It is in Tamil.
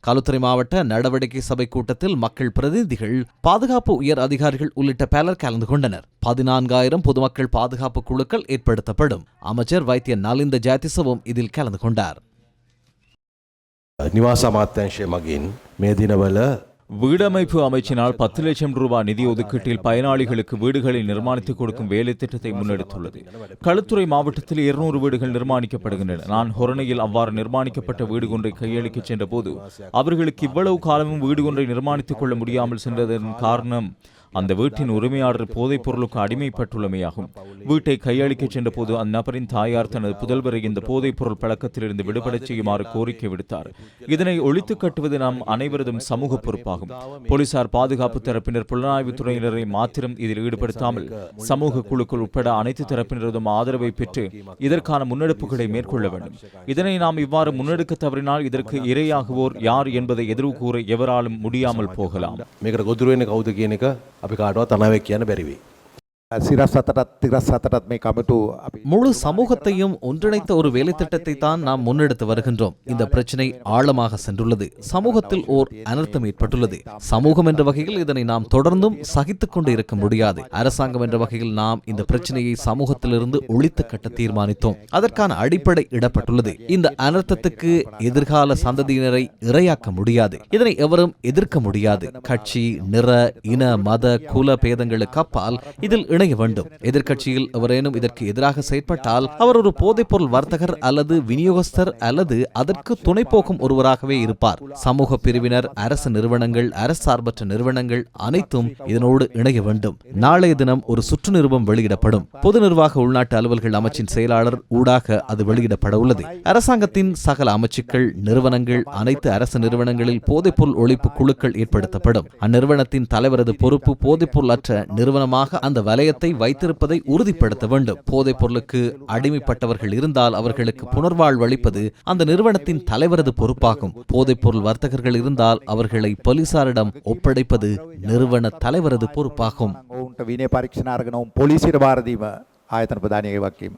களுத்துறை மாவட்ட நடவடிக்கை சபை கூட்டத்தில் மக்கள் பிரதிநிதிகள், பாதுகாப்பு உயர் அதிகாரிகள் உள்ளிட்ட பலர் கலந்து கொண்டனர். 14,000 பொதுமக்கள் பாதுகாப்பு குழுக்கள் ஏற்படுத்தப்படும். அமைச்சர் வைத்திய நலிந்த ஜாதிசவும் இதில் கலந்து கொண்டார். නිවාස අමාත්‍යාංශය මගින් මේ දිනවල வீடமைப்பு அமைச்சினால் 10 லட்சம் ரூபாய் நிதி ஒதுக்கீட்டில் பயனாளிகளுக்கு வீடுகளை நிர்மாணித்துக் கொடுக்கும் வேலை திட்டத்தை முன்னெடுத்துள்ளது. களுத்துறை மாவட்டத்தில் 200 வீடுகள் நிர்மாணிக்கப்படுகின்றன. நான் ஹொரணையில் அவ்வாறு நிர்மாணிக்கப்பட்ட வீடு ஒன்றை கையளிக்கச் சென்ற போது அவர்களுக்கு இவ்வளவு காலமும் வீடு ஒன்றை நிர்மாணித்துக் கொள்ள முடியாமல் சென்றதன் காரணம் அந்த வீட்டின் உரிமையாளர் போதைப் பொருளுக்கு அடிமைப்பட்டுள்ளமையாகும். வீட்டை கையளிக்கச் சென்ற போது அந்நபரின் தாயார் தனது புதல்வரை இந்த போதைப் பொருள் பழக்கத்திலிருந்து விடுபடச் செய்யுமாறு கோரிக்கை விடுத்தார். இதனை ஒழித்து கட்டுவது நாம் அனைவரதும் சமூக பொறுப்பாகும். போலீசார் பாதுகாப்பு தரப்பினர் புலனாய்வுத் துறையினரை மாத்திரம் இதில் ஈடுபடுத்தாமல் சமூக குழுக்கள் உட்பட அனைத்து தரப்பினரதும் ஆதரவை பெற்று இதற்கான முன்னெடுப்புகளை மேற்கொள்ள வேண்டும். இதனை நாம் இவ்வாறு முன்னெடுக்க தவறினால் இதற்கு இரையாகுவோர் யார் என்பதை எதிர்வு கூற எவராலும் முடியாமல் போகலாம். අපි කාටවත් අනාවැ කියන්න බැරි වෙයි. முழு சமூகத்தையும் ஒன்றிணைத்த ஒரு வேலை திட்டத்தை தான் நாம் முன்னெடுத்து வருகின்றோம். இந்த பிரச்சனை ஆழமாக சென்றுள்ளது. சமூகத்தில் ஓர் அனர்த்தம் ஏற்பட்டுள்ளது. சமூகம் என்ற வகையில் இதனை நாம் தொடர்ந்தும் சகித்துக் கொண்டு இருக்க முடியாது. அரசாங்கம் என்ற வகையில் நாம் இந்த பிரச்சனையை சமூகத்திலிருந்து ஒழித்து கட்ட தீர்மானித்தோம். அதற்கான அடிப்படை இடப்பட்டுள்ளது. இந்த அனர்த்தத்துக்கு எதிர்கால சந்ததியினரை இரையாக்க முடியாது. இதனை எவரும் எதிர்க்க முடியாது. கட்சி, நிற, இன, மத, குல பேதங்களுக்கு அப்பால் இதில் இணைய வேண்டும். எதிர்க்கட்சியில் எவரேனும் இதற்கு எதிராக செயற்பட்டால் அவர் ஒரு போதைப்பொருள் வர்த்தகர் அல்லது விநியோகஸ்தர் அல்லது அதற்கு துணை போகும் ஒருவராகவே இருப்பார். சமூக பிரிவினர், அரசு நிறுவனங்கள், அரசு சார்பற்ற நிறுவனங்கள் அனைத்தும் இதனோடு இணைய வேண்டும். நாளைய தினம் ஒரு சுற்று நிருபம் வெளியிடப்படும். பொது நிர்வாக உள்நாட்டு அலுவல்கள் அமைச்சின் செயலாளர் ஊடாக அது வெளியிடப்பட உள்ளது. அரசாங்கத்தின் சகல அமைச்சுக்கள், நிறுவனங்கள், அனைத்து அரசு நிறுவனங்களில் போதைப்பொருள் ஒழிப்பு குழுக்கள் ஏற்படுத்தப்படும். அந்நிறுவனத்தின் தலைவரது பொறுப்பு போதைப்பொருள் அற்ற நிறுவனமாக அந்த வலயத்தை வைத்திருப்பதை உறுதிப்படுத்த வேண்டும். போதைப் பொருளுக்கு அடிமைப்பட்டவர்கள் இருந்தால் அவர்களுக்கு புனர்வாழ்வு அளிப்பது அந்த நிறுவனத்தின் தலைவரது பொறுப்பாகும். போதைப் பொருள் வர்த்தகர்கள் இருந்தால் அவர்களை போலீசாரிடம் ஒப்படைப்பது நிறுவன தலைவரது பொறுப்பாகும். විනය පරීක්ෂණ අරගෙන පොලිසියට බාර දීම ආයතන ප්‍රධානියගේ වගකීම.